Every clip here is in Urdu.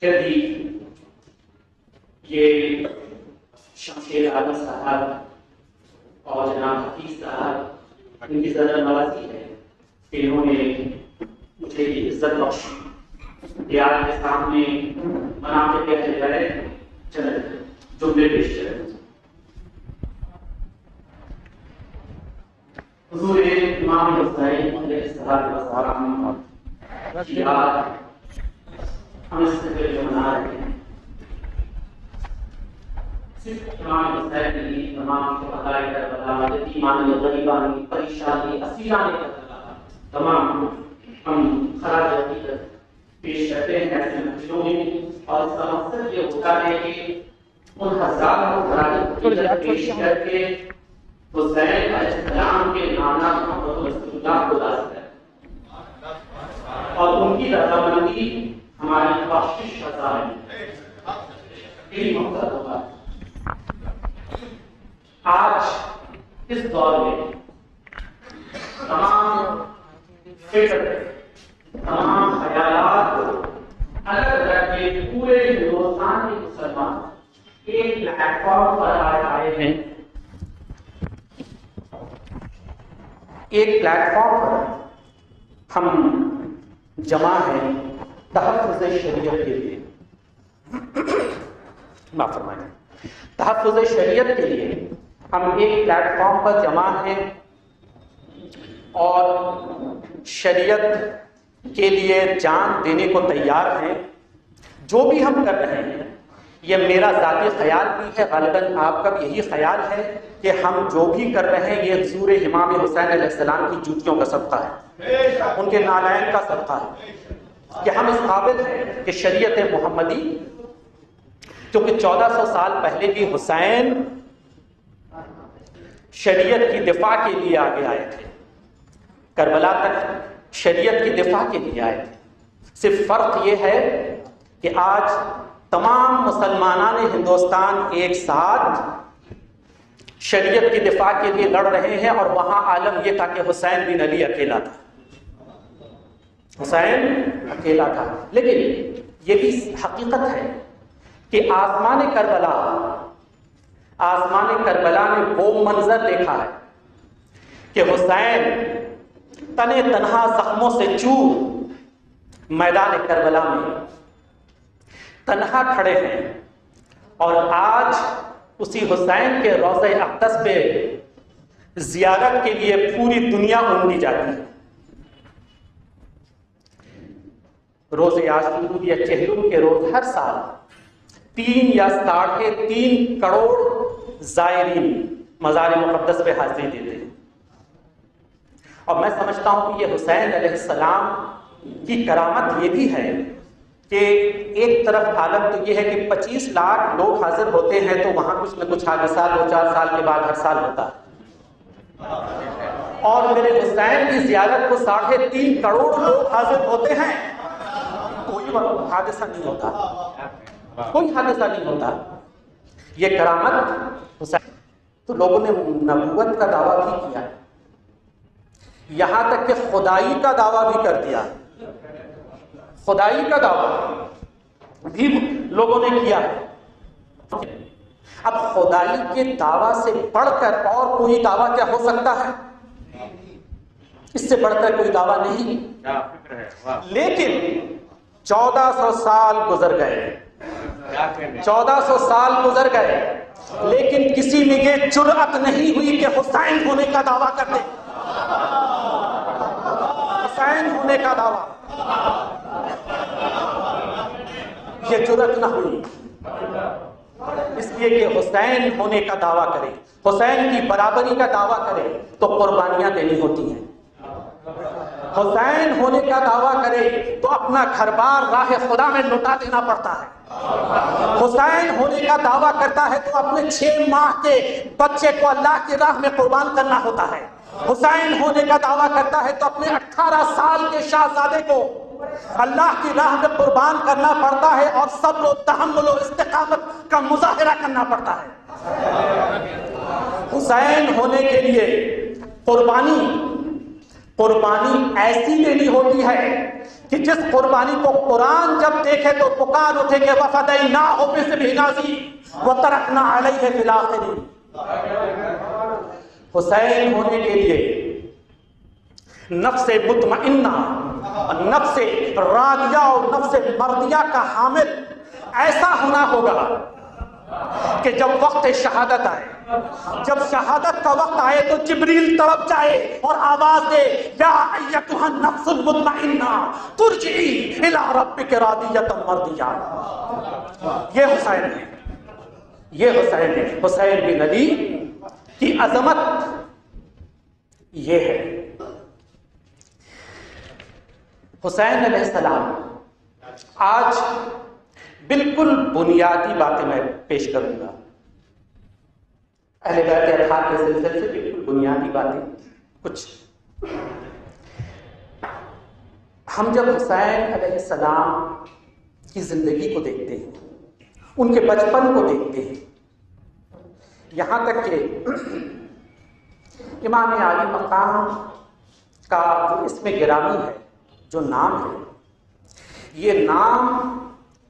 پھر بھی یہ شمشیر عالم صاحب اور جناب حفیظ صاحب ان کی زیادہ نوازی ہے کہ انہوں نے مجھے یہ عزت بخشی کہ آپ کے سامنے بنا کے کہتے رہے چلے جملے پیش کریں. حضور امام حسین علیہ السلام کی یاد ہم اس سے جو منا رہے ہیں صرف امام حسین کی تمام شہدائے کربلا یتیمان غریبان پریشانی اسیران کربلا تمام ہم خراج عقیدت پیش کرتے ہیں ایسے مسجدوں میں اور اس کا مقصد یہ ہوتا ہے کہ ان ہزاروں خراج عقیدت پیش کر کے حسین علیہ السلام کے نانا محمد رسول اللہ کو راضی کریں اور ان کی رضامندی ہماری بخشش کا ذریعہ ہے. یہی مقصد ہوگا. آج اس دور میں تمام فکر تمام خیالات الگ الگ کے پورے ہندوستان کے مسلمان ایک پلیٹ فارم پر آئے ہیں. ایک پلیٹ فارم پر ہم جمع ہیں تحفظ شریعت کے لیے. معاف فرمائیں. تحفظ شریعت کے لیے ہم ایک پلیٹ فارم پر جمع ہیں اور شریعت کے لیے جان دینے کو تیار ہیں. جو بھی ہم کر رہے ہیں یہ میرا ذاتی خیال بھی ہے، غالباً آپ کا بھی یہی خیال ہے کہ ہم جو بھی کر رہے ہیں یہ حضور امام حسین علیہ السلام کی جوتیوں کا صدقہ ہے، ان کے نالین کا صدقہ ہے کہ ہم اس قابل ہیں کہ شریعت محمدی، کیونکہ 1400 سال پہلے بھی حسین شریعت کی دفاع کے لیے آگے آئے تھے، کربلا تک شریعت کی دفاع کے لیے آئے تھے. صرف فرق یہ ہے کہ آج تمام مسلمانان ہندوستان ایک ساتھ شریعت کی دفاع کے لیے لڑ رہے ہیں اور وہاں عالم یہ تھا کہ حسین بن علی اکیلا تھا. حسین اکیلا تھا. لیکن یہ بھی حقیقت ہے کہ آسمان کربلا نے وہ منظر دیکھا ہے کہ حسین تنے تنہا زخموں سے چور میدان کربلا میں تنہا کھڑے ہیں اور آج اسی حسین کے روضہ اقدس پہ زیارت کے لیے پوری دنیا امڑی جاتی ہے. روز عاشور یا چہلم کے روز ہر سال 3 یا 3.5 کروڑ زائرین مزار مقدس پہ حاضری دیتے ہیں. اور میں سمجھتا ہوں کہ یہ حسین علیہ السلام کی کرامت یہ بھی ہے کہ ایک طرف حالت تو یہ ہے کہ 25 لاکھ لوگ حاضر ہوتے ہیں تو وہاں کچھ نہ کچھ حادثہ 2-4 سال کے بعد ہر سال ہوتا ہے، اور میرے حسین کی زیارت کو 3.5 کروڑ لوگ حاضر ہوتے ہیں، کوئی حادثہ نہیں ہوتا، کوئی حادثہ نہیں ہوتا. یہ کرامت حسین. تو لوگوں نے نبوت کا دعویٰ بھی کیا، یہاں تک کہ خدائی کا دعویٰ بھی کر دیا. خدائی کا دعویٰ بھی لوگوں نے کیا. اب خدائی کے دعویٰ سے بڑھ کر اور کوئی دعویٰ کیا ہو سکتا ہے؟ اس سے بڑھ کر کوئی دعویٰ نہیں. لیکن 1400 سال گزر گئے، 1400 سال گزر گئے، لیکن کسی میں یہ جرأت نہیں ہوئی کہ حسین ہونے کا دعویٰ کر دے. حسین ہونے کا دعویٰ یہ جرأت نہ ہوئی، اس لیے کہ حسین ہونے کا دعویٰ کرے، حسین کی برابری کا دعویٰ کرے تو قربانیاں دینی ہوتی ہیں. حسین ہونے کا دعویٰ کرے تو اپنا گھر بار راہ خدا میں لٹا دینا پڑتا ہے. حسین ہونے کا دعویٰ کرتا ہے تو اپنے 6 ماہ کے بچے کو اللہ کی راہ میں قربان کرنا ہوتا ہے. حسین ہونے کا دعویٰ کرتا ہے تو اپنے 18 سال کے شہزادے کو اللہ کی راہ میں قربان کرنا پڑتا ہے اور صبر و تحمل و استقامت کا مظاہرہ کرنا پڑتا ہے. حسین ہونے کے لیے قربانی قربانی ایسی دینی ہوتی ہے کہ جس قربانی کو قرآن جب دیکھے تو پکار اٹھے کہ وَفَدَيْنَاهُ بِذِبْحٍ عَظِيمٍ وَتَرَكْنَا عَلَيْهِ فِي الْآخِرِينَ۔ حسین ہونے کے لیے نفس مطمئنہ، نفس راضیہ اور نفس مرضیہ کا حامل ایسا ہونا ہوگا کہ جب وقت شہادت آئے، جب شہادت کا وقت آئے تو جبریل تڑپ جائے اور آواز دے یا ایتھا النفس المطمئنہ ترجعی الی ربک راضیۃ مرضیہ۔ یہ حسین ہے، یہ حسین ہے، حسین بن علی کی عظمت یہ ہے۔ حسین علیہ السلام، آج بالکل بنیادی باتیں میں پیش کروں گا، اہل بیت اطہار کے سلسلے سے بالکل بنیادی باتیں کچھ۔ ہم جب حسین علیہ السلام کی زندگی کو دیکھتے ہیں، ان کے بچپن کو دیکھتے ہیں، یہاں تک کہ امام عالی مقام کا جو اسم گرامی ہے، جو نام ہے، یہ نام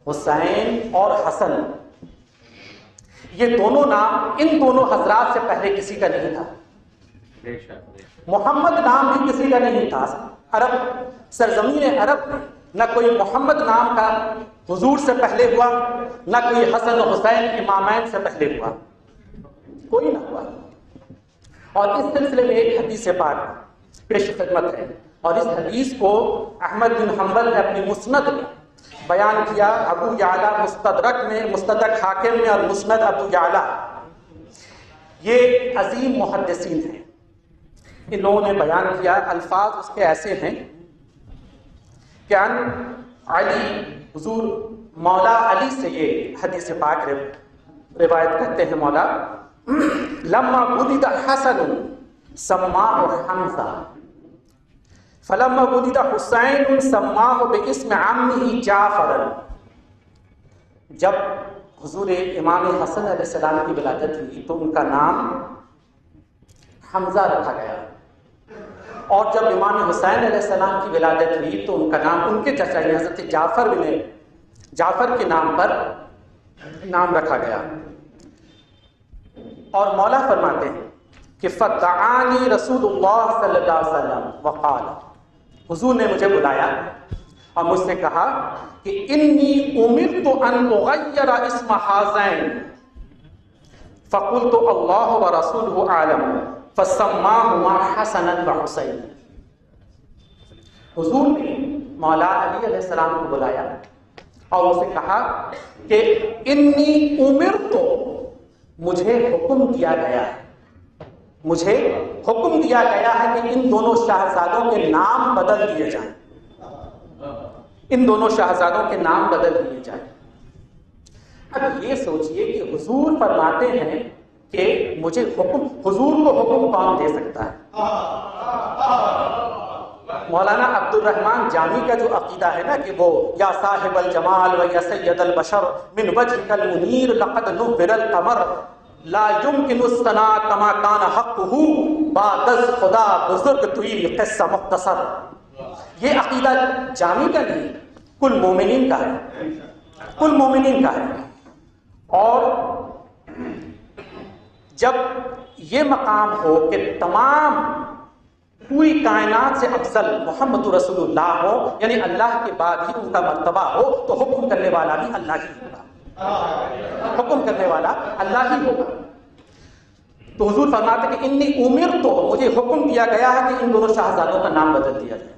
حسین اور حسن، یہ دونوں نام ان دونوں حضرات سے پہلے کسی کا نہیں تھا۔ محمد نام بھی کسی کا نہیں تھا۔ عرب، سرزمین عرب میں نہ کوئی محمد نام کا حضور سے پہلے ہوا، نہ کوئی حسن و حسین امامین سے پہلے ہوا، کوئی نہ ہوا۔ اور اس سلسلے میں ایک حدیث پاک پیش خدمت ہے، اور اس حدیث کو احمد بن حنبل نے اپنی مسند میں بیان کیا، ابو یعلا مستدرک میں، مستدرک حاکم میں، اور مسند ابو یعلا، یہ عظیم محدثین ہیں، ان لوگوں نے بیان کیا۔ الفاظ اس کے ایسے ہیں کہ ان علی، حضور مولا علی سے یہ حدیث پاک روایت کرتے ہیں، مولا لما ولد حسن سماہ حمزہ فلما ولد حسین سماہ باسم عمہ جعفر۔ جب حضور امام حسن علیہ السلام کی ولادت ہوئی تو ان کا نام حمزہ رکھا گیا، اور جب امام حسین علیہ السلام کی ولادت ہوئی تو ان کا نام ان کے چچا حضرت جعفر کے نام پر نام رکھا گیا۔ اور مولا فرماتے ہیں کہ فدعانی رسول اللہ صلی اللہ علیہ وسلم وقال، حضور نے مجھے بلایا اور مجھ سے کہا کہ انی امرت ان اغیر اسم حازین فقلت اللہ ورسولہ اعلم فسماہما حسنا وحسین۔ حضور نے مولا علی علیہ السلام کو بلایا اور اسے کہا کہ انی امرت، مجھے حکم دیا گیا ہے، مجھے حکم دیا گیا ہے کہ ان دونوں شہزادوں کے نام بدل دیے جائیں، ان دونوں شہزادوں کے نام بدل دیے جائیں۔ اب یہ سوچئے کہ حضور فرماتے ہیں کہ مجھے حکم، حضور کو حکم کون دے سکتا ہے؟ مولانا عبد الرحمن جامی کا جو عقیدہ ہے نا کہ وہ یا صاحب الجمال و یا سید البشر من وجهك المنیر لقد نور القمر لا يمكن الثناء كما كان حقه بعد از خدا بزرگ توی قصہ مختصر، یہ عقیدہ جامی کا نہیں، کل مومنین کا ہے، کل مومنین کا ہے۔ اور جب یہ مقام ہو کہ تمام پوری کائنات سے افضل محمد رسول اللہ ہو، یعنی اللہ کے بعد ہی ان کا مرتبہ ہو، تو حکم کرنے والا بھی اللہ ہی ہوگا، حکم کرنے والا اللہ ہی ہوگا۔ تو حضور فرماتے کہ انی امرت، تو مجھے حکم دیا گیا ہے کہ ان دونوں شہزادوں کا نام بدل دیا جائے،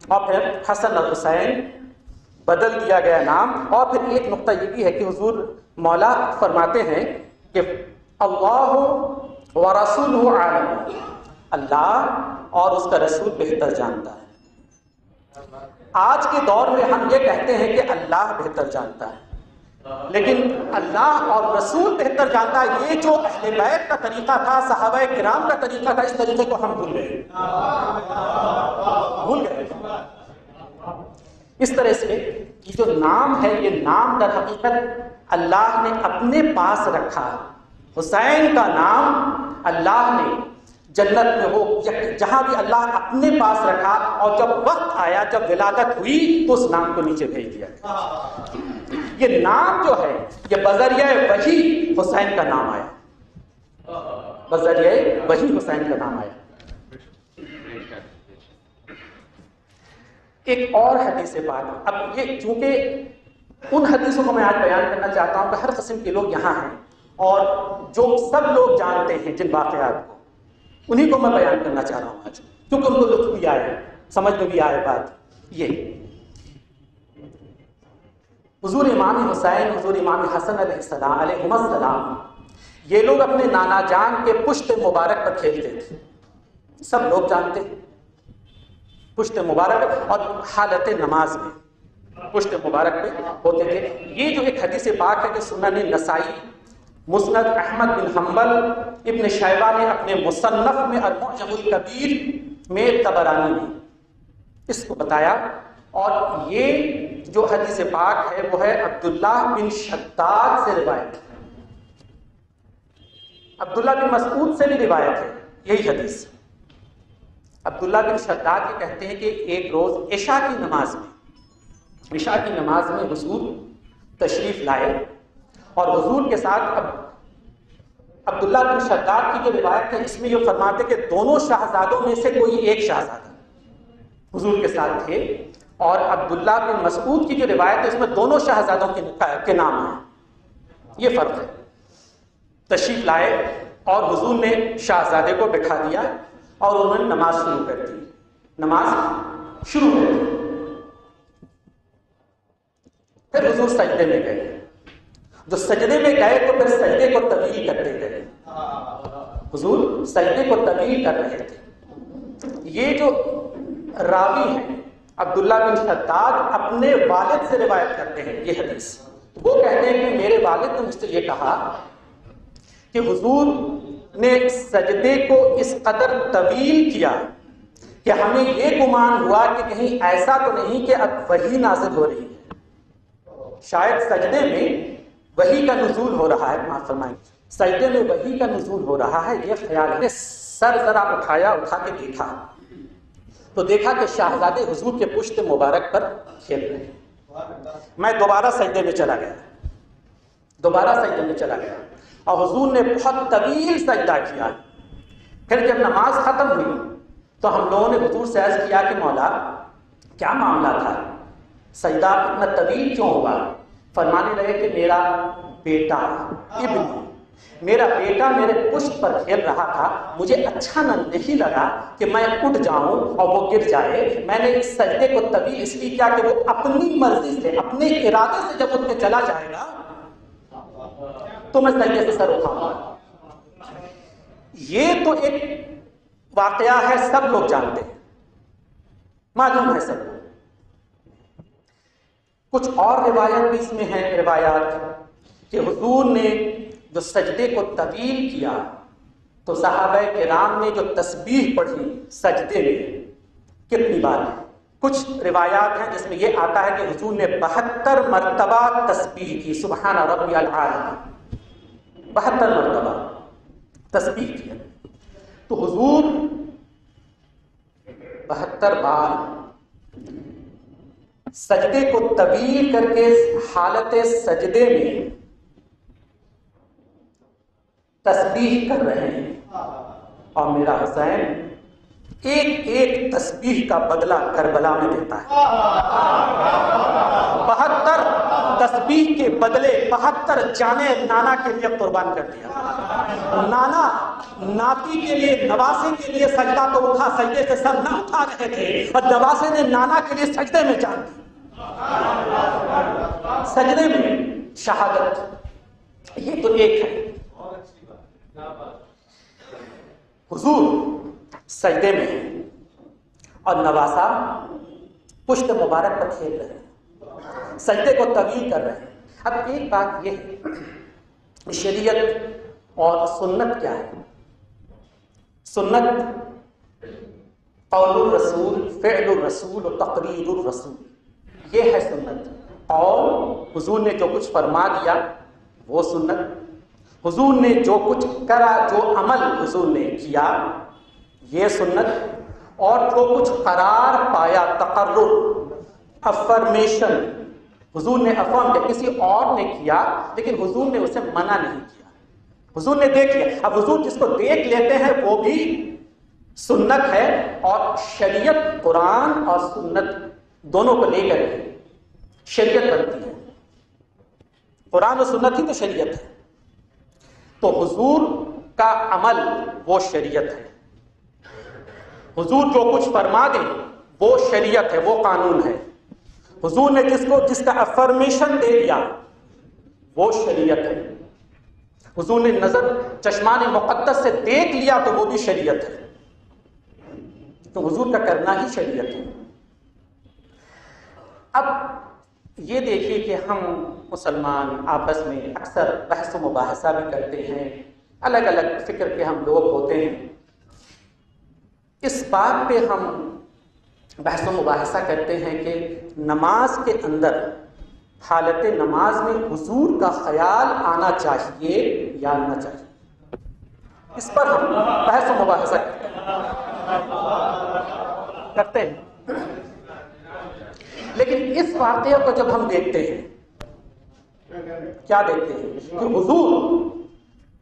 اور پھر حسن اور حسین بدل دیا گیا نام۔ اور پھر ایک نقطہ یہ بھی ہے کہ حضور مولا فرماتے ہیں کہ اللہ ورسولہ عالم، اللہ اور اس کا رسول بہتر جانتا ہے۔ آج کے دور میں ہم یہ کہتے ہیں کہ اللہ بہتر جانتا ہے، لیکن اللہ اور رسول بہتر جانتا ہے، یہ جو اہل بیت کا طریقہ تھا، صحابہ کرام کا طریقہ تھا، اس طریقے کو ہم بھول گئے، بھول گئے۔ اس طرح سے یہ جو نام ہے، یہ نام در حقیقت اللہ نے اپنے پاس رکھا۔ حسین کا نام اللہ نے جنت میں ہو یا جہاں بھی اللہ اپنے پاس رکھا، اور جب وقت آیا، جب ولادت ہوئی تو اس نام کو نیچے بھیج دیا گیا۔ یہ نام جو ہے یہ بذریعہ وحی حسین کا نام آیا، بذریعہ وحی حسین کا نام آیا۔ ایک اور حدیث پاک، اب یہ چونکہ ان حدیثوں کو میں آج بیان کرنا چاہتا ہوں کہ ہر قسم کے لوگ یہاں ہیں، اور جو سب لوگ جانتے ہیں جن واقعات کو، انہیں کو میں بیان کرنا چاہ رہا ہوں آج، کیونکہ ان کو لطف بھی آئے، سمجھ میں بھی آئے بات۔ یہ حضور امام حسین، حضور امام حسن علیہ السلام، یہ لوگ اپنے نانا جان کے پشت مبارک پر کھیلتے تھے، سب لوگ جانتے ہیں، پشت مبارک، اور حالت نماز میں پشت مبارک پہ ہوتے تھے۔ یہ جو ایک حدیث پاک ہے کہ سنن نسائی، مسند احمد بن حنبل، ابن شیبہ نے اپنے مصنف میں، المعجم الکبیر میں، طبرانی نے اس کو بتایا، اور یہ جو حدیث پاک ہے وہ ہے عبداللہ بن شداد سے روایت ہے، عبداللہ بن مسعود سے بھی روایت ہے یہی حدیث۔ عبداللہ بن شداد یہ کہتے ہیں کہ ایک روز عشاء کی نماز میں حضور تشریف لائے، اور حضور کے ساتھ عبداللہ بن شداد کی جو روایت ہے اس میں یہ فرماتے کہ دونوں شہزادوں میں سے کوئی ایک شہزادہ حضور کے ساتھ تھے، اور عبداللہ بن مسعود کی جو روایت ہے اس میں دونوں شہزادوں کے نام ہیں، یہ فرق ہے۔ تشریف لائے اور حضور نے شہزادے کو بٹھا دیا، اور انہوں نے نماز شروع کر دی، پھر حضور سجدے میں گئے، جو سجدے میں گئے تو پھر سجدے کو طویل کرتے گئے، حضور سجدے کو طویل کر رہے تھے۔ یہ جو راوی ہیں عبداللہ بن شداد اپنے والد سے روایت کرتے ہیں یہ حدیث، وہ کہتے ہیں کہ میرے والد نے مجھ سے یہ کہا کہ حضور نے سجدے کو اس قدر طویل کیا کہ ہمیں یہ گمان ہوا کہ کہیں ایسا تو نہیں کہ اب وحی نازل ہو رہی ہے، شاید سجدے میں وحی کا نزول ہو رہا ہے، معاف فرمائیں، سجدے میں وحی کا نزول ہو رہا ہے، یہ خیال ہے۔ سر ذرا اٹھا کے دیکھا تو دیکھا کہ شہزادے حضور کے پشت مبارک پر کھیل رہے ہیں۔ میں دوبارہ سجدے میں چلا گیا، اور حضور نے بہت طویل سجدہ کیا۔ پھر جب نماز ختم ہوئی تو ہم لوگوں نے حضور سے عرض کیا کہ مولا کیا معاملہ تھا، سجدہ اتنا طویل کیوں ہوا؟ فرمانے لگے کہ میرا بیٹا میرے پشت پر کھیل رہا تھا، مجھے اچھا نہیں لگا کہ میں اٹھ جاؤں اور وہ گر جائے، میں نے اس سجدے کو طویل اس لیے کیا کہ وہ اپنی مرضی سے، اپنے ارادے سے جب اٹھ کے چلا جائے گا تو میں سجدے سے سر اٹھاؤں گا۔ یہ تو ایک واقعہ ہے، سب لوگ جانتے ہیں، معلوم ہے سب کو۔ کچھ اور روایت بھی اس میں ہیں، روایات کہ حضور نے جو سجدے کو طویل کیا تو صحابہ کرام نے جو تسبیح پڑھی سجدے میں کتنی بار ہے۔ کچھ روایات ہیں جس میں یہ آتا ہے کہ حضور نے 72 مرتبہ تسبیح کی، سبحان ربی الاعلی، 72 مرتبہ تسبیح کیا۔ تو حضور 72 بار سجدے کو طویل کر کے حالت سجدے میں تسبیح کر رہے ہیں، اور میرا حسین ایک ایک تسبیح کا بدلہ کربلا میں دیتا ہے۔ 72 تسبیح کے بدلے 72 جانے نانا کے لیے قربان کر دیا۔ نانا ناتی کے لیے، نواسے کے لیے سجدہ تو اٹھا، سجدے سے سر نہ اٹھا رہے تھے، اور نواسے نے نانا کے لیے سجدے میں جان دی، سجدے میں شہادت۔ یہ تو ایک ہے، حضور سجدے میں ہیں اور نواسا پشت مبارک پر کھیل رہے ہیں، سجدے کو طویل کر رہے ہیں۔ اب ایک بات یہ ہے، شریعت اور سنت کیا ہے؟ سنت قول الرسول، فعل الرسول و تقریر الرسول، یہ ہے سنت۔ اور حضور نے جو کچھ فرما دیا وہ سنت، حضور نے جو کچھ کرا، جو عمل حضور نے کیا یہ سنت ہے۔ اور جو کچھ قرار پایا، تقرر، افرمیشن، حضور نے افرم کیا، کسی اور نے کیا لیکن حضور نے اسے منع نہیں کیا، حضور نے دیکھ لیا۔ اب حضور جس کو دیکھ لیتے ہیں وہ بھی سنت ہے، اور شریعت قرآن اور سنت دونوں کو لے کر شریعت بنتی ہے، قرآن اور سنت ہی تو شریعت ہے۔ تو حضور کا عمل وہ شریعت ہے، حضور جو کچھ فرما دیں وہ شریعت ہے، وہ قانون ہے۔ حضور نے جس کا افرمیشن دے دیا وہ شریعت ہے۔ حضور نے نظر چشمان مقدس سے دیکھ لیا تو وہ بھی شریعت ہے، تو حضور کا کرنا ہی شریعت ہے۔ اب یہ دیکھیے کہ ہم مسلمان آپس میں اکثر بحث و مباحثہ بھی کرتے ہیں، الگ الگ فکر کے ہم لوگ ہوتے ہیں۔ اس بات پہ ہم بحث و مباحثہ کرتے ہیں کہ نماز کے اندر، حالت نماز میں حضور کا خیال آنا چاہیے یا نہ چاہیے، اس پر ہم بحث و مباحثہ کرتے ہیں۔ لیکن اس واقعے کو جب ہم دیکھتے ہیں، کیا دیکھتے ہیں کہ حضور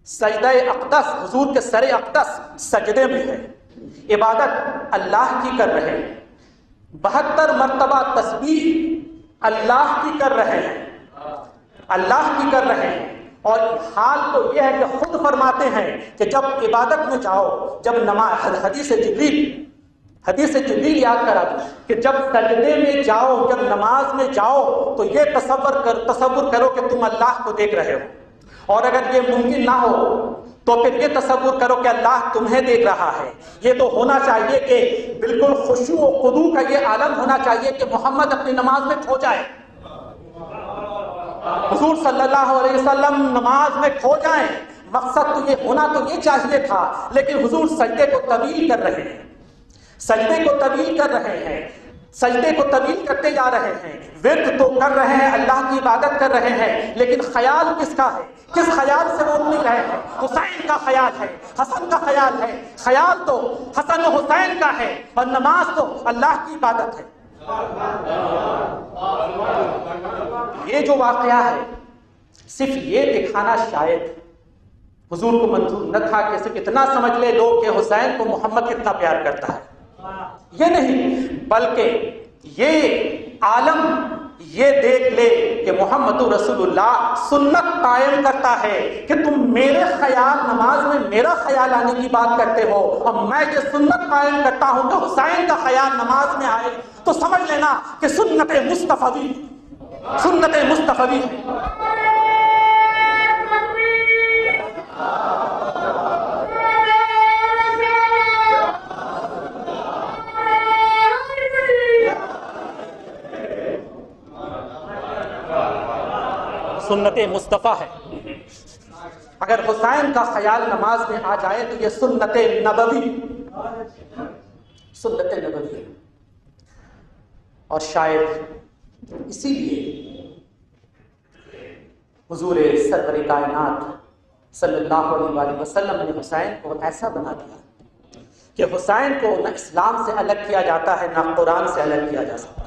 سجدہ اقدس، حضور کے سر اقدس سجدے میں ہے، عبادت اللہ کی کر رہے ہیں، 72 مرتبہ تسبیح اللہ کی کر رہے ہیں، اللہ کی کر رہے ہیں۔ اور حال تو یہ ہے کہ خود فرماتے ہیں کہ جب عبادت میں جاؤ، جب نماز، حدیث جبریل یاد کرا دو کہ جب سجدے میں جاؤ، جب نماز میں جاؤ تو یہ تصور کرو کہ تم اللہ کو دیکھ رہے ہو، اور اگر یہ ممکن نہ ہو تو پھر یہ تصور کرو کہ اللہ تمہیں دیکھ رہا ہے۔ یہ تو ہونا چاہیے کہ بالکل خشوع و خضوع کا یہ عالم ہونا چاہیے کہ محمد اپنی نماز میں کھو جائے، حضور صلی اللہ علیہ وسلم نماز میں کھو جائیں۔ مقصد تو یہ ہونا تو یہ چاہیے تھا، لیکن حضور سجدے کو طویل کر رہے ہیں، سجدے کو طویل کر رہے ہیں، سجدے کو طویل کرتے جا رہے ہیں، ورد تو کر رہے ہیں، اللہ کی عبادت کر رہے ہیں، لیکن خیال کس کا ہے؟ کس خیال سے وہ نہیں رہے ہیں؟ حسین کا خیال ہے، حسن کا خیال ہے، خیال تو حسن و حسین کا ہے، اور نماز تو اللہ کی عبادت ہے۔ یہ جو واقعہ ہے صرف یہ دکھانا شاید حضور کو منظور نہ تھا کہ صرف اتنا سمجھ لے لوگ کہ حسین کو محمد کتنا پیار کرتا ہے، یہ نہیں، بلکہ یہ عالم یہ دیکھ لے کہ محمد رسول اللہ سنت قائم کرتا ہے کہ تم میرے خیال نماز میں میرا خیال آنے کی بات کرتے ہو، اور میں یہ سنت قائم کرتا ہوں کہ حسین کا خیال نماز میں آئے، تو سمجھ لینا کہ سنت مصطفی ہے۔ سنت مصطفیٰ ہے۔ اگر حسین کا خیال نماز میں آ جائے تو یہ سنت نبوی ہے۔ اور شاید اسی لیے حضور سرور کائنات صلی اللہ علیہ وسلم نے حسین کو ایسا بنا دیا کہ حسین کو نہ اسلام سے الگ کیا جاتا ہے، نہ قرآن سے الگ کیا جا سکتا ہے۔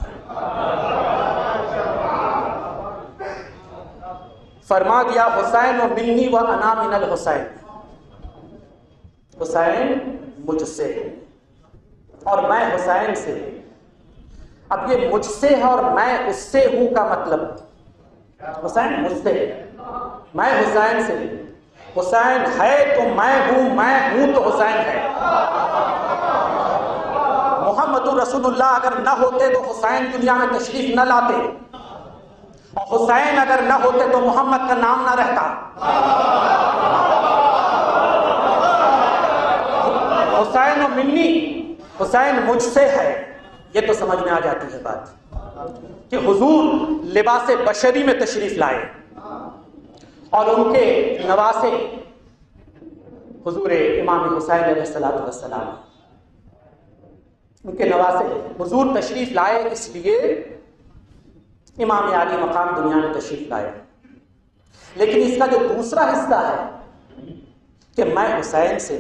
فرما دیا حسین و منی و انا من الحسین، حسین مجھ سے اور میں حسین سے۔ اب یہ مجھ سے ہے اور میں اس سے ہوں کا مطلب، حسین مجھ سے، میں حسین سے، حسین ہے تو میں ہوں تو حسین ہے۔ محمد رسول اللہ اگر نہ ہوتے تو حسین دنیا میں تشریف نہ لاتے، اور حسین اگر نہ ہوتے تو محمد کا نام نہ رہتا۔ حسین و منی، حسین مجھ سے ہے، یہ تو سمجھ میں آ جاتی ہے بات کہ حضور لباس بشری میں تشریف لائے، اور ان کے نواسے حضور امام حسین علیہ السلام، ان کے نواسے حضور تشریف لائے، اس لیے امام عالی مقام دنیا میں تشریف لائے۔ لیکن اس کا جو دوسرا حصہ ہے کہ میں حسین سے،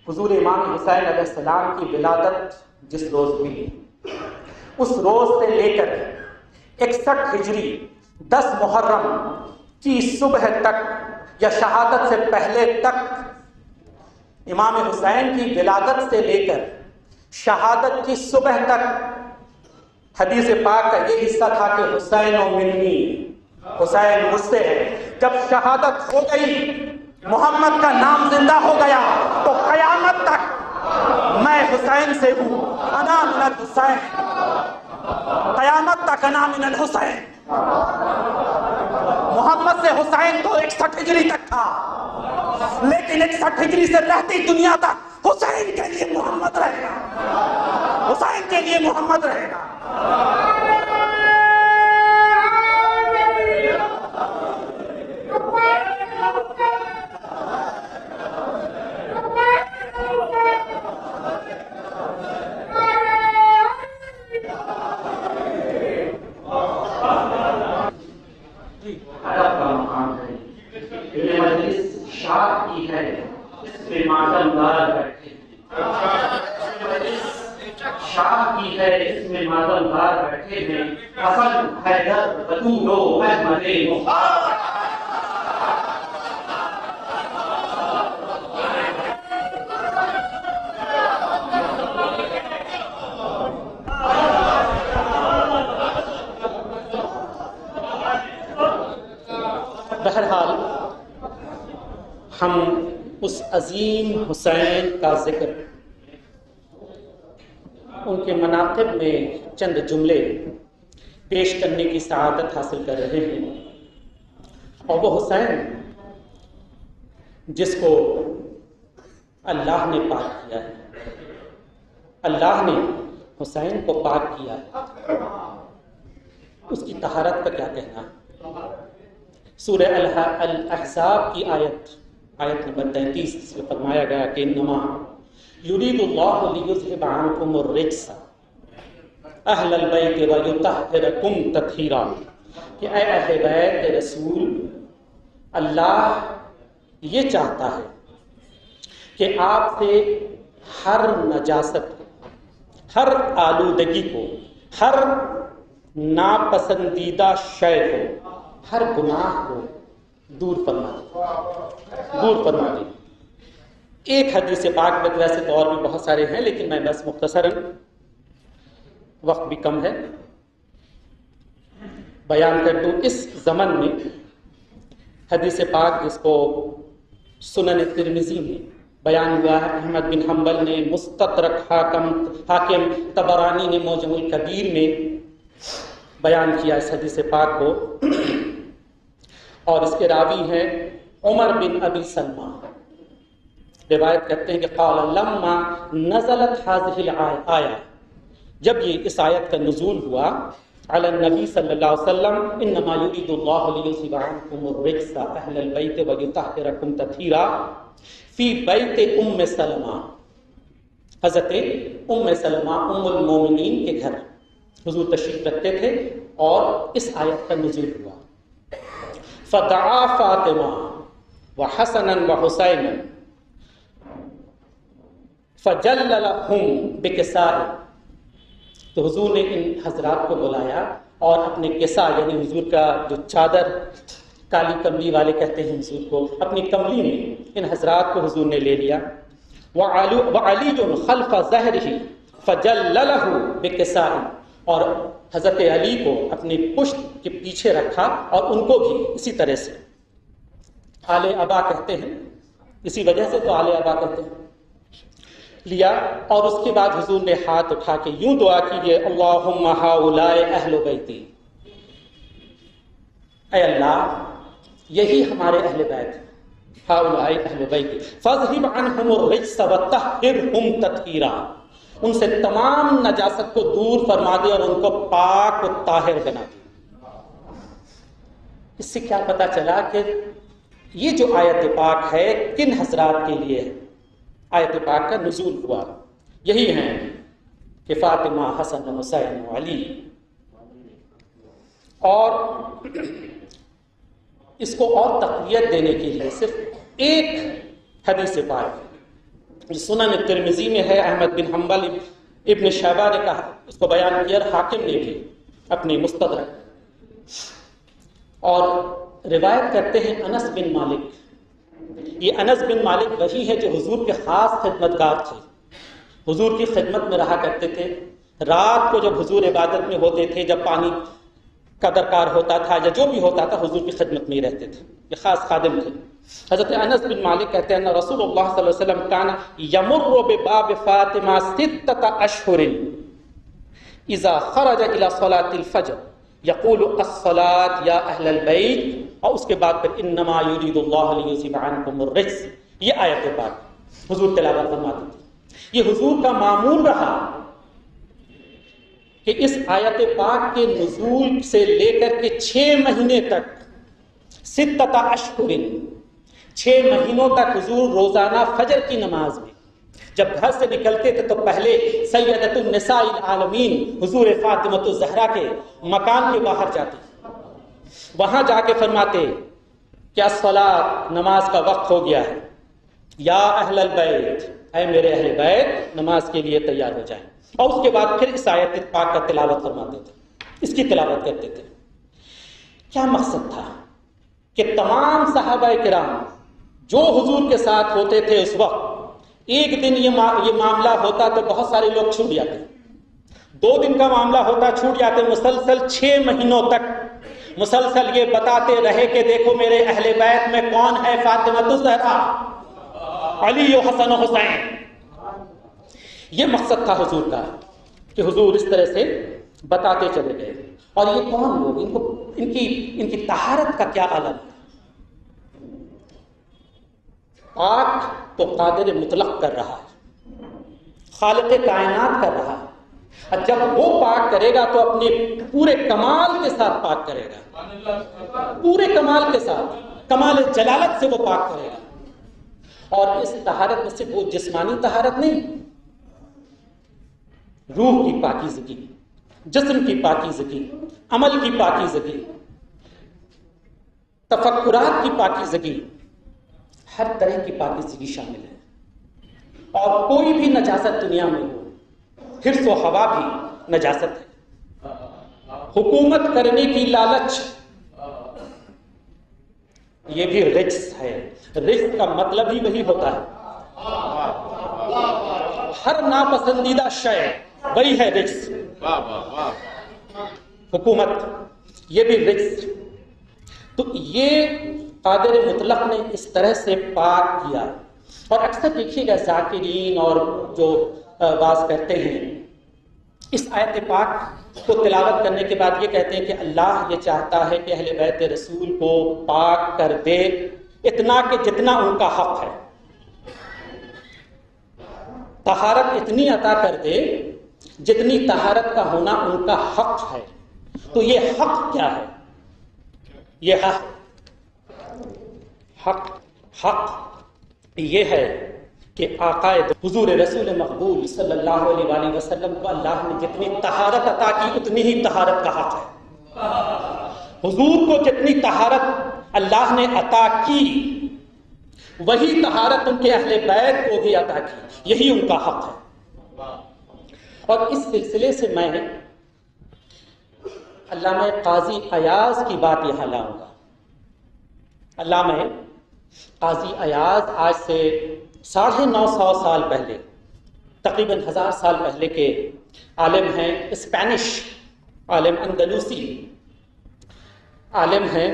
حضور امام حسین علیہ السلام کی ولادت جس روز ہوئی اس روز سے لے کر 61 ہجری 10 محرم کی صبح تک یا شہادت سے پہلے تک امام حسین کی ولادت سے لے کر شہادت کی صبح تک حدیث پاک کا یہ حصہ تھا کہ حسین و منی، حسین مجھ سے ہے۔ جب شہادت ہو گئی، محمد کا نام زندہ ہو گیا، تو قیامت تک میں حسین سے ہوں، انا من الحسین، قیامت تک انا من الحسین۔ محمد سے حسین تو 61 ہجری تک تھا، لیکن 61 ہجری سے رہتی دنیا تک حسین کے لیے محمد رہے گا، حسین کے لیے محمد رہے گا۔ یہ مجلس شاد کی ہے، اس میں ماتم دار بیٹھے ہیں، شاد کی ہے، اس میں ماتم دار بیٹھے ہیں، حسن حیدر بطول و احمد مختار۔ بہرحال ہم اس عظیم حسین کا ذکر، ان کے مناقب میں چند جملے پیش کرنے کی سعادت حاصل کر رہے ہیں، اور وہ حسین جس کو اللہ نے پاک کیا ہے، اللہ نے حسین کو پاک کیا ہے، اس کی طہارت کا کیا کہنا ہے؟ سورہ الاحزاب کی آیت نمبر 33 اس میں فرمایا گیا کہ انما یرید اللہ لیذھب عنکم الرجس اہل البیت ویطہرکم تطہیرا، کہ اے اہل بیت رسول، اللہ یہ چاہتا ہے کہ آپ سے ہر نجاست، ہر آلودگی کو، ہر ناپسندیدہ شے کو، ہر گناہ کو دور فرما دیں۔ ایک حدیث پاک میں، ویسے تو اور بھی بہت سارے ہیں لیکن میں بس مختصراً، وقت بھی کم ہے، بیان کر دوں۔ اس زمن میں حدیث پاک جس کو سنن ترمذی میں بیان ہوا ہے، احمد بن حنبل نے، مستدرک حاکم طبرانی نے معجم الکبیر میں بیان کیا اس حدیث پاک کو، اور اس کے راوی ہیں عمر بن ابی سلمہ، روایت کرتے ہیں کہ قال لما نزلت هذه الآیہ، جب یہ اس آیت کا نزول ہوا، علی النبی صلی اللہ علیہ وسلم، انما یرید اللہ لیذھب عنکم الرجس اہل البیت ویطہرکم تطہیرا، فی بیت ام سلمہ، حضرت ام سلمہ ام المومنین کے گھر حضور تشریف رکھتے تھے، اور اس آیت کا نزول ہوا۔ فدعا فاطمہ وحسنا وحسینا فجللہم بکساء، تو حضور نے ان حضرات کو بلایا اور اپنے کسا، یعنی حضور کا جو چادر، کالی کملی والے کہتے ہیں حضور کو، اپنی کملی میں ان حضرات کو حضور نے لے لیا۔ وعلی خلف ظہرہ فجللہ بکساء، اور حضرت علی کو اپنی پشت کے پیچھے رکھا، اور ان کو بھی اسی طرح سے آل ابا کہتے ہیں، اسی وجہ سے تو آل ابا کہتے ہیں، لیا۔ اور اس کے بعد حضور نے ہاتھ اٹھا کے یوں دعا کیجیے، اللہم ہؤلاء اہل بیتی، اے اللہ یہی ہمارے اہل بیت ہیں، ہؤلاء اہل بیتی، فاذھب عنہم الرجس وطہرہم تطہیرا، ان سے تمام نجاست کو دور فرما دے اور ان کو پاک و طاہر بنا دے۔ اس سے کیا پتہ چلا کہ یہ جو آیت پاک ہے کن حضرات کے لیے ہے؟ آیت پاک کا نزول ہوا، یہی ہیں کہ فاطمہ، حسن و حسین و علی۔ اور اس کو اور تقویت دینے کے لیے صرف ایک حدیث پاک سنن ترمذی میں ہے، احمد بن حنبل ابن شیبہ نے کہا، اس کو بیان کیا، حاکم نے بھی اپنی مستدرک، اور روایت کرتے ہیں انس بن مالک. یہ انس بن مالک وہی ہے جو حضور کے خاص خدمتگار تھے، حضور کی خدمت میں رہا کرتے تھے. رات کو جب حضور عبادت میں ہوتے تھے، جب پانی کا درکار ہوتا تھا یا جو بھی ہوتا تھا، حضور کی خدمت میں ہی رہتے تھے. یہ خاص خادم تھے. حضرت انس بن مالک کہتے ہیں ان رسول اللہ صلی اللہ علیہ وسلم کان یمر بباب فاطمہ 6 اشہر اذا خرج الى صلاة الفجر یقول الصلاة یا اہل البیت، اور اس کے بعد پھر انما یرید اللہ لیذھب عنکم الرجس، یہ آیت پاک حضور تلاوت فرماتے تھے. یہ حضور کا معمول رہا کہ اس آیت پاک کے نزول سے لے کر کے 6 مہینے تک، 6 اشہر، 6 مہینوں تک حضور روزانہ فجر کی نماز میں جب گھر سے نکلتے تھے تو پہلے سیدۃ النساء العالمین حضور فاطمۃ الزہرا کے مکان کے باہر جاتے، وہاں جا کے فرماتے کہ الصلاۃ، نماز کا وقت ہو گیا ہے، یا اہل البیت، اے میرے اہل بیت نماز کے لیے تیار ہو جائیں. اور اس کے بعد پھر اس آیت پاک کا تلاوت فرماتے تھے، اس کی تلاوت کرتے تھے. کیا مقصد تھا کہ تمام صحابہ کرام جو حضور کے ساتھ ہوتے تھے اس وقت، ایک دن یہ معاملہ ہوتا تو بہت سارے لوگ چھوٹ جاتے، 2 دن کا معاملہ ہوتا چھوٹ جاتے، مسلسل 6 مہینوں تک مسلسل یہ بتاتے رہے کہ دیکھو میرے اہل بیت میں کون ہے، فاطمۃ الزہرا، علی و حسن و حسین. یہ مقصد تھا حضور کا کہ حضور اس طرح سے بتاتے چلے گئے. اور یہ کون لوگ، ان کی طہارت کا کیا عالم ہے. پاک تو قادر مطلق کر رہا ہے، خالق کائنات کر رہا ہے، اور جب وہ پاک کرے گا تو اپنے پورے کمال کے ساتھ پاک کرے گا، پورے کمال کے ساتھ، کمال جلالت سے وہ پاک کرے گا. اور اس طہارت میں صرف وہ جسمانی طہارت نہیں، روح کی پاکیزگی، جسم کی پاکیزگی، عمل کی پاکیزگی، تفکرات کی پاکیزگی، ہر طرح کی پاکیزگی شامل ہے. اور کوئی بھی نجاست دنیا میں ہو، حرص و ہوا بھی نجاست ہے. حکومت کرنے کی لالچ، یہ بھی رجس ہے. رجس کا مطلب ہی وہی ہوتا ہے، ہر ناپسندیدہ شے وہی ہے رجس. حکومت یہ بھی رجس. تو یہ قادر مطلق نے اس طرح سے پاک کیا. اور اکثر دیکھیے گا ذاکرین اور جو واز کرتے ہیں اس آیت پاک کو تلاوت کرنے کے بعد یہ کہتے ہیں کہ اللہ یہ چاہتا ہے کہ اہل بیت رسول کو پاک کر دے اتنا کہ جتنا ان کا حق ہے، طہارت اتنی عطا کر دے جتنی طہارت کا ہونا ان کا حق ہے. تو یہ حق کیا ہے؟ یہ حق یہ ہے کہ آقا حضور رسول مقبول صلی اللہ علیہ وآلہ وسلم کو اللہ نے جتنی طہارت عطا کی اتنی ہی طہارت کا حق ہے. حضور کو جتنی طہارت اللہ نے عطا کی وہی طہارت ان کے اہل بیت کو بھی عطا کی، یہی ان کا حق ہے. اور اس سلسلے سے میں علامہ قاضی ایاز کی بات یہاں لاؤں گا. علامہ قاضی ایاز آج سے 950 سال پہلے، تقریباً 1000 سال پہلے کے عالم ہیں، اسپینش عالم، اندلوسی عالم ہیں،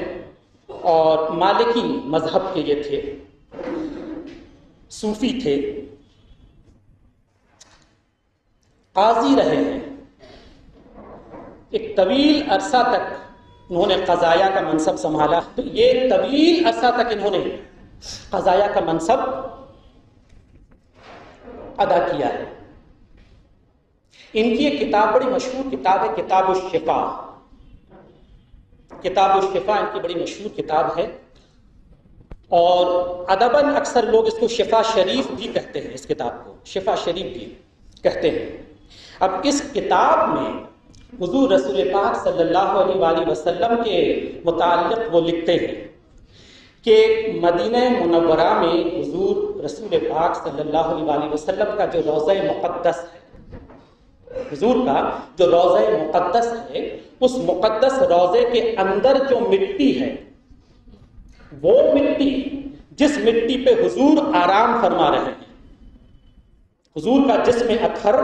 اور مالکی مذہب کے یہ تھے، صوفی تھے، قاضی رہے ہیں. ایک طویل عرصہ تک انہوں نے قضایا کا منصب سنبھالا. تو یہ طویل عرصہ تک انہوں نے قضایا کا منصب ادا کیا ہے. ان کی ایک کتاب بڑی مشہور کتاب ہے، کتاب الشفا. کتاب الشفا ان کی بڑی مشہور کتاب ہے، اور ادباً اکثر لوگ اس کو شفا شریف بھی کہتے ہیں، اس کتاب کو شفا شریف بھی کہتے ہیں. اب اس کتاب میں حضور رسول پاک صلی اللہ علیہ وآلہ وسلم کے متعلق وہ لکھتے ہیں کہ مدینہ منورہ میں حضور رسول پاک صلی اللہ علیہ وسلم کا جو روضہ مقدس ہے، حضور کا جو روضہ مقدس ہے، اس مقدس روضے کے اندر جو مٹی ہے، وہ مٹی جس مٹی پہ حضور آرام فرما رہے ہیں، حضور کا جسم اطہر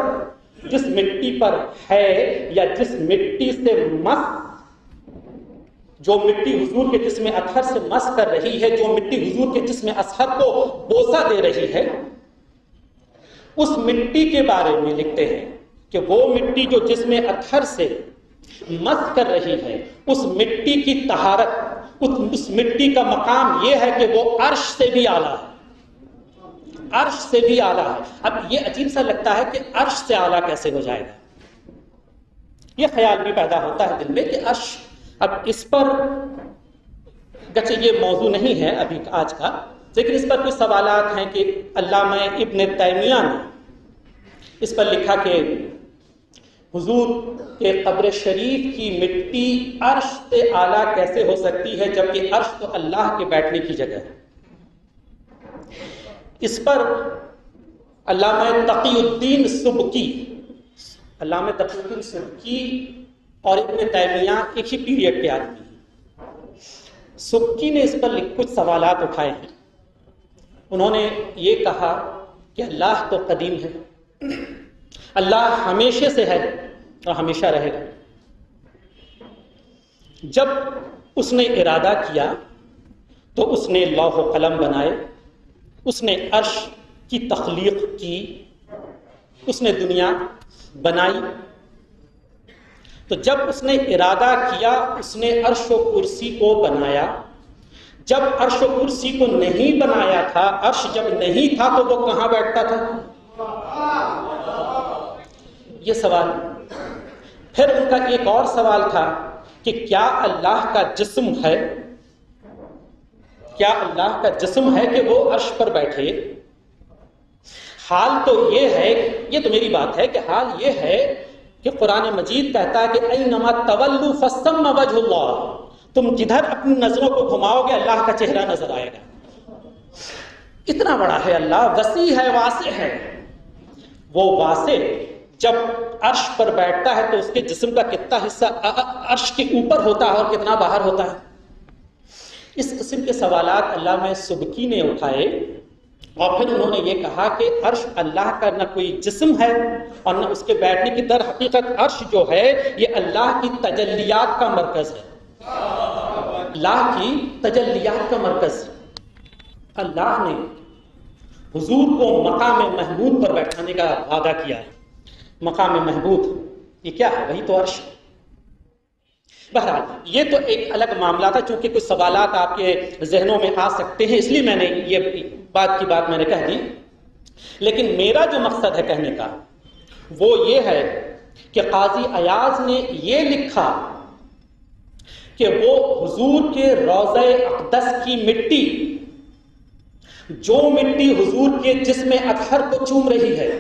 جس مٹی پر ہے یا جس مٹی سے مس، جو مٹی حضور کے جسم اطہر سے مس کر رہی ہے، جو مٹی حضور کے جسم اطہر کو بوسہ دے رہی ہے، اس مٹی کے بارے میں لکھتے ہیں کہ وہ مٹی جو جسم اطہر سے مس کر رہی ہے، اس مٹی کی طہارت، اس مٹی کا مقام یہ ہے کہ وہ عرش سے بھی اعلیٰ ہے، عرش سے بھی اعلیٰ ہے۔ اب یہ عجیب سا لگتا ہے کہ عرش سے اعلیٰ کیسے ہو جائے گا؟ یہ خیال بھی پیدا ہوتا ہے دل میں کہ عرش، اب اس پر گرچہ یہ موضوع نہیں ہے ابھی آج کا، لیکن اس پر کچھ سوالات ہیں کہ علامہ ابن تیمیہ نے اس پر لکھا کہ حضور کے قبر شریف کی مٹی عرش سے اعلیٰ کیسے ہو سکتی ہے جبکہ عرش تو اللہ کے بیٹھنے کی جگہ ہے۔ اس پر علامہ تقی الدین سبکی اور ابن تیمیہ ایک ہی پیریڈ کے آدمی ہیں۔ سبکی نے اس پر کچھ سوالات اٹھائے ہیں۔ انہوں نے یہ کہا کہ اللہ تو قدیم ہے، اللہ ہمیشہ سے ہے اور ہمیشہ رہے گا۔ جب اس نے ارادہ کیا تو اس نے لوح و قلم بنائے، اس نے عرش کی تخلیق کی، اس نے دنیا بنائی۔ تو جب اس نے ارادہ کیا اس نے عرش و کرسی کو بنایا۔ جب عرش و کرسی کو نہیں بنایا تھا، عرش جب نہیں تھا تو وہ کہاں بیٹھتا تھا؟ یہ سوال۔ پھر ان کا ایک اور سوال تھا کہ کیا اللہ کا جسم ہے؟ کیا اللہ کا جسم ہے کہ وہ عرش پر بیٹھے؟ حال تو یہ ہے، یہ تو میری بات ہے کہ حال یہ ہے کہ قرآن مجید کہتا ہے کہ اینما تولوا فثم وجہ اللہ، تم جدھر اپنی نظروں کو گھماؤ گے اللہ کا چہرہ نظر آئے گا۔ اتنا بڑا ہے اللہ، وسیع ہے، واسع ہے۔ وہ واسع جب عرش پر بیٹھتا ہے تو اس کے جسم کا کتنا حصہ عرش کے اوپر ہوتا ہے اور کتنا باہر ہوتا ہے؟ اس قسم کے سوالات علامہ سبکی نے اٹھائے، اور پھر انہوں نے یہ کہا کہ عرش اللہ کا نہ کوئی جسم ہے اور نہ اس کے بیٹھنے کی، در حقیقت عرش جو ہے یہ اللہ کی تجلیات کا مرکز ہے، اللہ کی تجلیات کا مرکز۔ اللہ نے حضور کو مقام محمود پر بیٹھانے کا وعدہ کیا ہے۔ مقام محمود یہ کیا ہے؟ وہی تو عرش۔ بہرحال یہ تو ایک الگ معاملہ تھا، چونکہ کچھ سوالات آپ کے ذہنوں میں آ سکتے ہیں، اس لیے میں نے یہ بات میں نے کہہ دی۔ لیکن میرا جو مقصد ہے کہنے کا وہ یہ ہے کہ قاضی ایاز نے یہ لکھا کہ وہ حضور کے روضہ اقدس کی مٹی، جو مٹی حضور کے جسم اطہر کو چوم رہی ہے،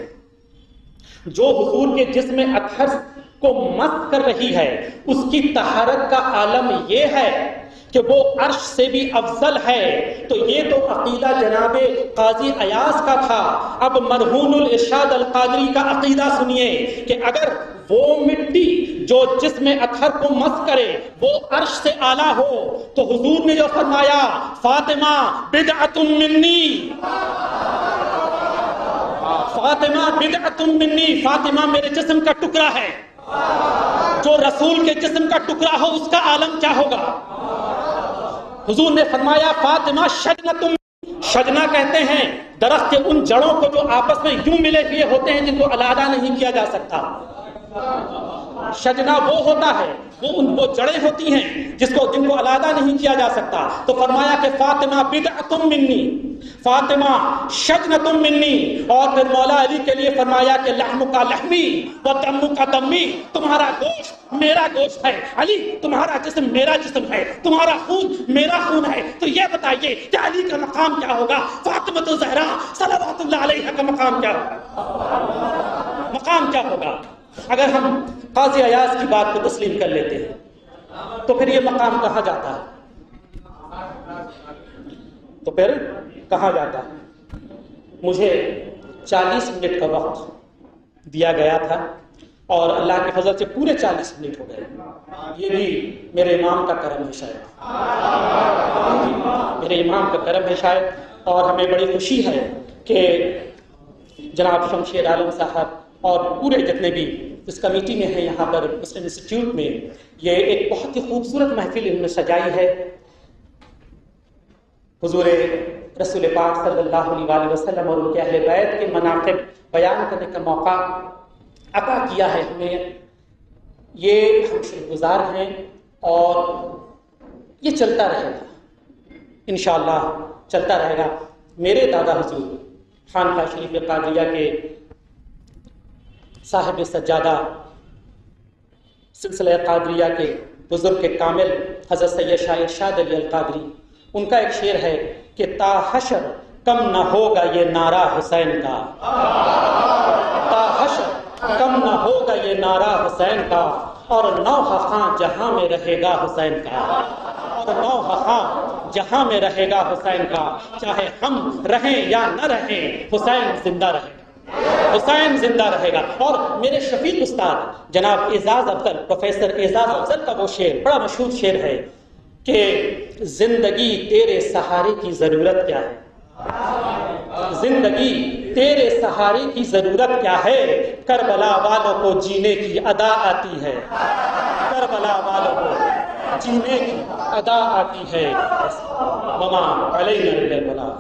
جو حضور کے جسم اطہر کو مس کر رہی ہے، اس کی طہارت کا عالم یہ ہے کہ وہ عرش سے بھی افضل ہے۔ تو یہ تو عقیدہ جناب قاضی ایاز کا تھا۔ اب مرہون الارشاد القادری کا عقیدہ سنیے کہ اگر وہ مٹی جو جسم اطہر کو مس کرے وہ عرش سے اعلیٰ ہو تو حضور نے جو فرمایا فاطمہ بدعۃ منی، فاطمہ بدعۃ منی، فاطمہ میرے جسم کا ٹکڑا ہے۔ جو رسول کے جسم کا ٹکڑا ہو اس کا عالم کیا ہوگا؟ حضور نے فرمایا فاطمہ شجنۃ، شجنا کہتے ہیں درخت کے ان جڑوں کو جو آپس میں یوں ملے ہوئے ہوتے ہیں جن کو علیحدہ نہیں کیا جا سکتا۔ شجنا وہ ہوتا ہے، وہ جڑیں ہوتی ہیں جن کو علیحدہ نہیں کیا جا سکتا۔ تو فرمایا کہ فاطمہ بدعۃ منی، فاطمہ شجنۃ منی، اور پھر مولا علی کے لیے فرمایا کہ لحم کا لحمی و دم کا دمی، تمہارا گوشت میرا گوشت ہے، علی تمہارا جسم میرا جسم ہے، تمہارا خون میرا خون ہے۔ تو یہ بتائیے کہ علی کا مقام کیا ہوگا، فاطمہ الزہرا صلوات اللہ علیہا کا مقام کیا ہوگا؟ مقام کیا ہوگا؟ اگر ہم قاضی ایاز کی بات کو تسلیم کر لیتے ہیں تو پھر یہ مقام کہاں جاتا ہے؟ تو پھر کہاں جاتا ہے؟ مجھے 40 منٹ کا وقت دیا گیا تھا اور اللہ کے فضل سے پورے 40 منٹ ہو گئے. یہ بھی میرے امام کا کرم ہے شاید، میرے امام کا کرم ہے شاید. اور ہمیں بڑی خوشی ہے کہ جناب شمشیر عالم صاحب اور پورے جتنے بھی اس کمیٹی میں ہیں یہاں پر مسلم انسٹیٹیوٹ میں، یہ ایک بہت ہی خوبصورت محفل انہوں نے سجائی ہے. حضور رسول پاک صلی اللہ علیہ وآلہ وسلم اور ان کے اہل بیت کے مناقب بیان کرنے کا موقع عطا کیا ہے ہمیں. یہ ہم شکر گزار ہیں اور یہ چلتا رہے گا انشاءاللہ، چلتا رہے گا. میرے دادا حضور خانقاہ شریف قادریہ کے صاحب سجادہ سلسلہ قادریہ کے بزرگ کے کامل حضرت سید شاہ ارشاد علی القادری، ان کا ایک شعر ہے کہ تا حشر کم نہ ہوگا یہ نعرہ حسین کا، تا حشر کم نہ ہوگا یہ نعرہ حسین کا، اور نوحہ خاں جہاں میں رہے گا حسین کا، اور نوحہ خاں جہاں میں رہے گا حسین کا. چاہے ہم رہیں یا نہ رہیں حسین زندہ رہے گا، حسین زندہ رہے گا. اور میرے شفیق استاد جناب اعزاز افضل، پروفیسر اعزاز افضل کا وہ شعر بڑا مشہور شعر ہے کہ زندگی تیرے سہارے کی ضرورت کیا ہے، زندگی تیرے سہارے کی ضرورت کیا ہے، کربلا والوں کو جینے کی ادا آتی ہے، کربلا والوں کو جینے کی ادا آتی ہے. وما علینا الا البلاغ.